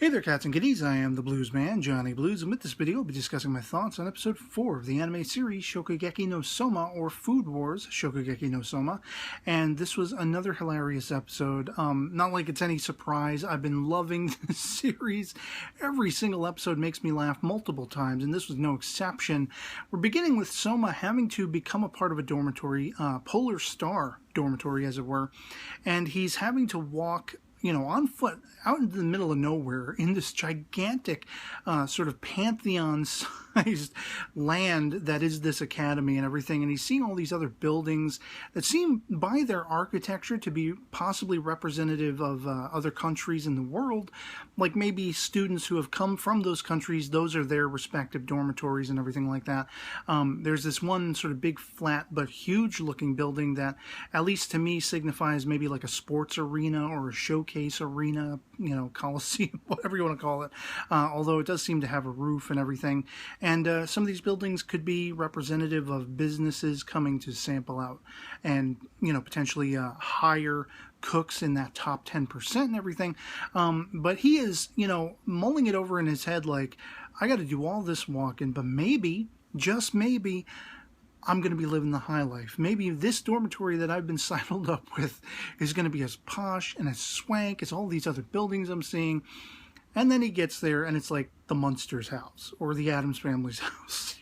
Hey there, cats and kitties. I am the Blues Man, Johnny Blues, and with this video, I'll be discussing my thoughts on episode 4 of the anime series Shokugeki no Soma, or Food Wars Shokugeki no Soma. And this was another hilarious episode. Not like it's any surprise. I've been loving this series. Every single episode makes me laugh multiple times, and this was no exception. We're beginning with Soma having to become a part of a dormitory, Polar Star dormitory, as it were, and he's having to walk on foot out into the middle of nowhere in this gigantic sort of pantheon-sized land that is this academy and everything. And he's seeing all these other buildings that seem, by their architecture, to be possibly representative of other countries in the world. Like maybe students who have come from those countries, those are their respective dormitories and everything like that. There's this one sort of big, flat, but huge-looking building that, at least to me, signifies maybe like a sports arena or a showcase arena, Coliseum, whatever you want to call it, although it does seem to have a roof and everything. And some of these buildings could be representative of businesses coming to sample out and, potentially hire cooks in that top 10% and everything. But he is, mulling it over in his head like, I got to do all this walking, but maybe, just maybe, I'm going to be living the high life. Maybe this dormitory that I've been sidled up with is going to be as posh and as swank as all these other buildings I'm seeing. And then he gets there and it's like the Munsters' house or the Addams family's house,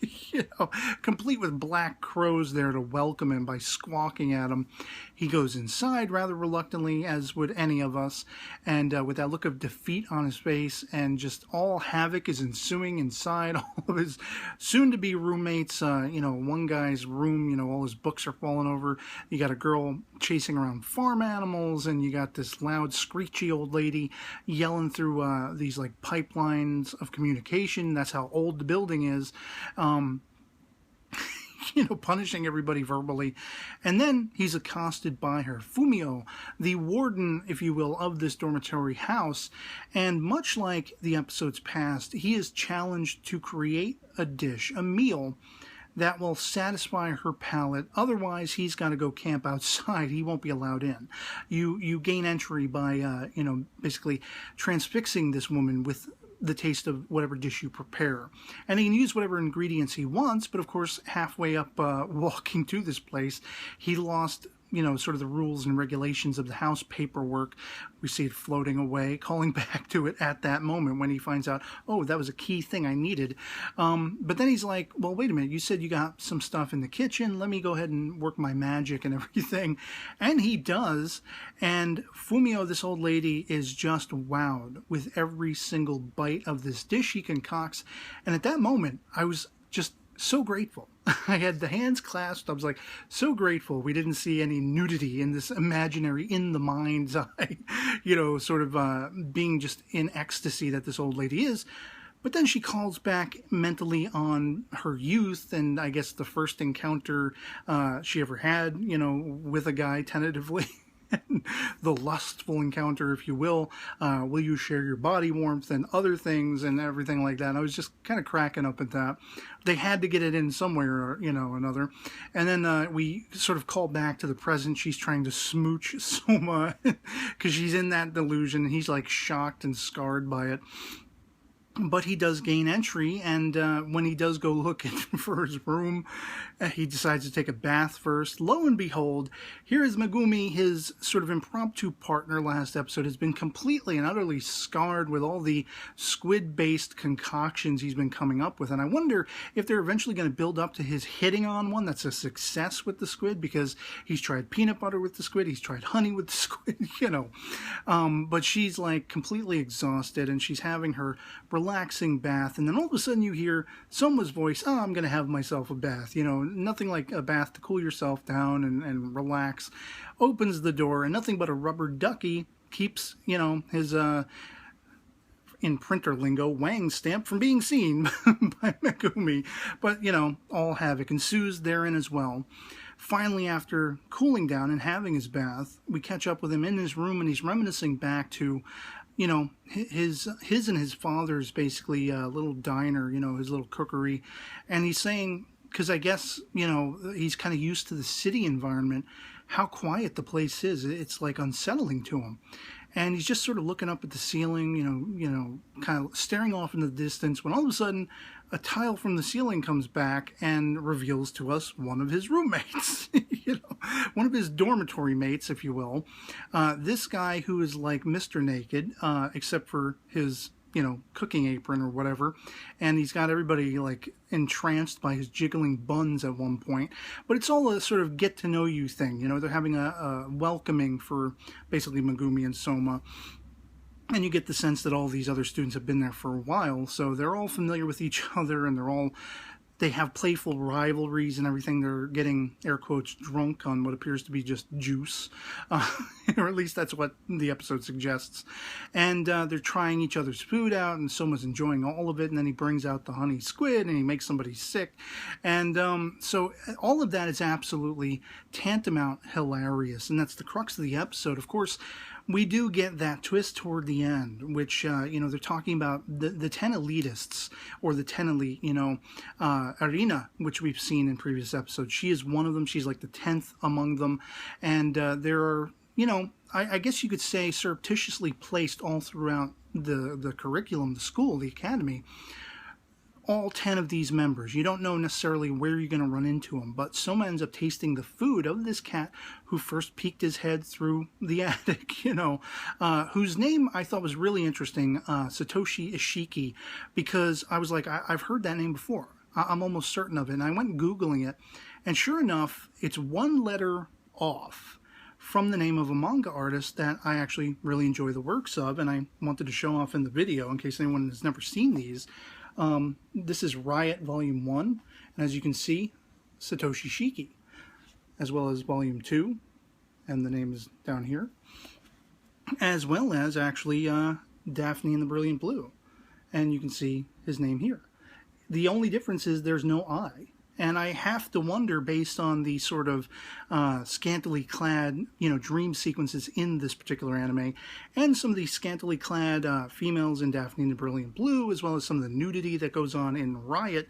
complete with black crows there to welcome him by squawking at him. He goes inside rather reluctantly, as would any of us, and with that look of defeat on his face, and just all havoc is ensuing inside. All of his soon-to-be roommates, one guy's room, all his books are falling over. You got a girl chasing around farm animals, and you got this loud, screechy old lady yelling through these like pipelines of communication. That's how old the building is. Punishing everybody verbally. And then he's accosted by her, Fumio, the warden, if you will, of this dormitory house. And much like the episodes past, he is challenged to create a dish, a meal, that will satisfy her palate. Otherwise, he's got to go camp outside. He won't be allowed in. You gain entry by, basically transfixing this woman with the taste of whatever dish you prepare. And he can use whatever ingredients he wants, but of course, halfway up walking to this place, he lost, sort of the rules and regulations of the house paperwork. We see it floating away, calling back to it at that moment when he finds out, oh, that was a key thing I needed. But then he's like, well, wait a minute, you said you got some stuff in the kitchen. Let me go ahead and work my magic and everything. And he does. And Fumio, this old lady, is just wowed with every single bite of this dish he concocts. And at that moment, I was just so grateful. I had the hands clasped. I was like, so grateful we didn't see any nudity in this imaginary, in the mind's eye, sort of being just in ecstasy that this old lady is. But then she calls back mentally on her youth and I guess the first encounter she ever had, with a guy tentatively. The lustful encounter, if you will. Will you share your body warmth and other things and everything like that? And I was just kind of cracking up at that. They had to get it in somewhere, another. And then we sort of call back to the present. She's trying to smooch Soma because she's in that delusion. And he's like shocked and scarred by it. But he does gain entry, and when he does go looking for his room, he decides to take a bath first. Lo and behold, here is Megumi. His sort of impromptu partner last episode has been completely and utterly scarred with all the squid-based concoctions he's been coming up with. And I wonder if they're eventually going to build up to his hitting on one that's a success with the squid, because he's tried peanut butter with the squid, he's tried honey with the squid, But she's like completely exhausted, and she's having her relaxing bath, and then all of a sudden you hear Soma's voice, oh, I'm going to have myself a bath. Nothing like a bath to cool yourself down and relax. Opens the door, and nothing but a rubber ducky keeps, his, in printer lingo, Wang stamp from being seen by Megumi. But, all havoc ensues therein as well. Finally, after cooling down and having his bath, we catch up with him in his room, and he's reminiscing back to his and his father's basically little diner, his little cookery. And he's saying, because I guess, he's kind of used to the city environment, how quiet the place is. It's like unsettling to him. and he's just sort of looking up at the ceiling, kind of staring off in the distance, when all of a sudden a tile from the ceiling comes back and reveals to us one of his roommates, one of his dormitory mates, if you will. This guy who is like Mr. Naked, except for his cooking apron or whatever, and he's got everybody like entranced by his jiggling buns at one point. But it's all a sort of get to know you thing. They're having a welcoming for basically Megumi and Soma, and you get the sense that all these other students have been there for a while, so they're all familiar with each other, and they have playful rivalries and everything. They're getting, air quotes, drunk on what appears to be just juice. Or at least that's what the episode suggests. And they're trying each other's food out, and Soma's enjoying all of it. And then he brings out the honey squid, and he makes somebody sick. And so all of that is absolutely tantamount hilarious. And that's the crux of the episode. Of course, we do get that twist toward the end, which, they're talking about the 10 elitists, or the 10 elite, Arina, which we've seen in previous episodes. She is one of them. She's like the 10th among them. And there are, I guess you could say surreptitiously placed all throughout the curriculum, the school, the academy, all 10 of these members. You don't know necessarily where you're going to run into them, but Soma ends up tasting the food of this cat who first peeked his head through the attic, whose name I thought was really interesting, Satoshi Ishiki, because I was like, I've heard that name before. I'm almost certain of it. And I went Googling it, and sure enough, it's one letter off from the name of a manga artist that I actually really enjoy the works of, and I wanted to show off in the video in case anyone has never seen these. This is Riot Volume 1, and as you can see, Satoshi Shiki, as well as Volume 2, and the name is down here, as well as actually Daphne and the Brilliant Blue, and you can see his name here. The only difference is there's no I. And I have to wonder, based on the sort of scantily clad, dream sequences in this particular anime, and some of the scantily clad females in Daphne and the Brilliant Blue, as well as some of the nudity that goes on in Riot,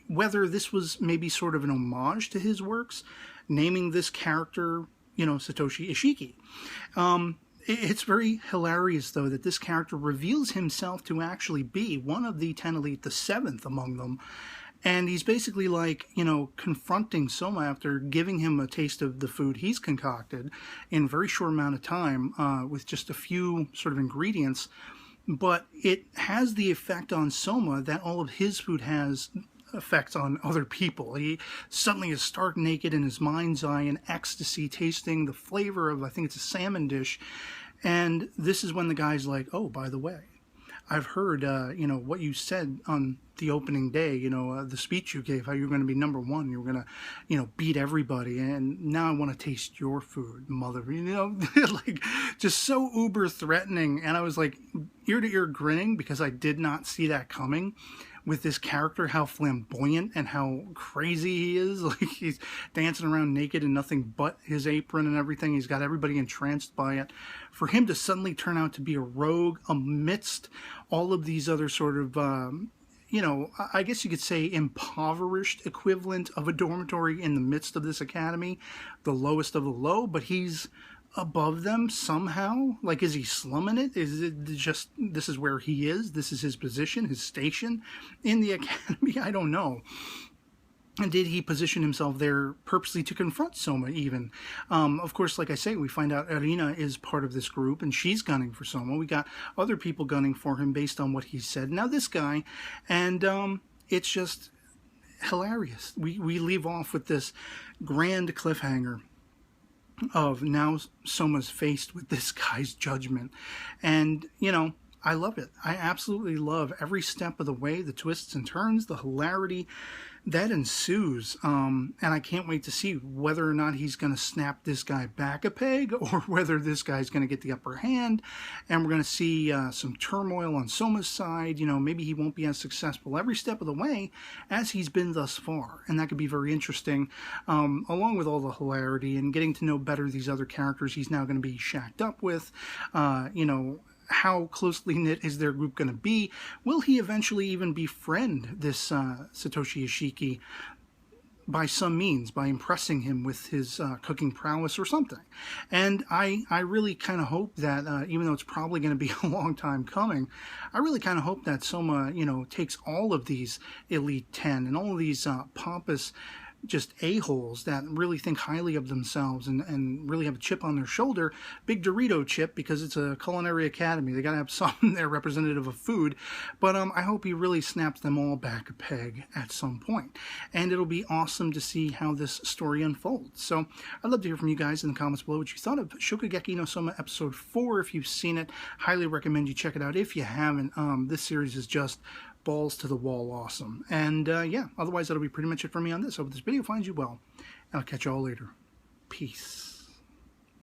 whether this was maybe sort of an homage to his works, naming this character, Satoshi Ishiki. It's very hilarious, though, that this character reveals himself to actually be one of the 10 elite, the 7th among them. And he's basically like, confronting Soma after giving him a taste of the food he's concocted in a very short amount of time with just a few sort of ingredients. But it has the effect on Soma that all of his food has effects on other people. He suddenly is stark naked in his mind's eye in ecstasy, tasting the flavor of, I think it's a salmon dish. And this is when the guy's like, oh, by the way, I've heard, what you said on the opening day, the speech you gave, how you were going to be number one, you were going to, beat everybody, and now I want to taste your food, mother, like, just so uber threatening. And I was like, ear to ear grinning, because I did not see that coming with this character, how flamboyant and how crazy he is. Like, he's dancing around naked in nothing but his apron and everything. He's got everybody entranced by it. For him to suddenly turn out to be a rogue amidst all of these other sort of, I guess you could say impoverished equivalent of a dormitory in the midst of this academy, the lowest of the low, but he's above them somehow. Like, is he slumming it? Is it just, this is where he is? This is his position, his station in the academy? I don't know. And did he position himself there purposely to confront Soma even? Of course, like I say, we find out Arina is part of this group, and she's gunning for Soma. We got other people gunning for him based on what he said. Now this guy, and it's just hilarious. We leave off with this grand cliffhanger of now Soma's faced with this guy's judgment. And, I love it. I absolutely love every step of the way, the twists and turns, the hilarity that ensues. And I can't wait to see whether or not he's going to snap this guy back a peg, or whether this guy's going to get the upper hand. And we're going to see some turmoil on Soma's side. Maybe he won't be as successful every step of the way as he's been thus far. And that could be very interesting, along with all the hilarity and getting to know better these other characters he's now going to be shacked up with. How closely knit is their group going to be? Will he eventually even befriend this Satoshi Ishiki? by some means, by impressing him with his cooking prowess or something. And I really kind of hope that, even though it's probably going to be a long time coming, I really kind of hope that Soma, you know, takes all of these Elite 10 and all of these pompous just a-holes that really think highly of themselves and really have a chip on their shoulder, big Dorito chip, because it's a culinary academy. They got to have something there representative of food. But I hope he really snaps them all back a peg at some point. And it'll be awesome to see how this story unfolds. So I'd love to hear from you guys in the comments below what you thought of Shokugeki no Soma episode 4. If you've seen it, highly recommend you check it out. If you haven't, this series is just balls to the wall awesome. And yeah, otherwise that'll be pretty much it for me on this. I hope this video finds you well, and I'll catch you all later. Peace.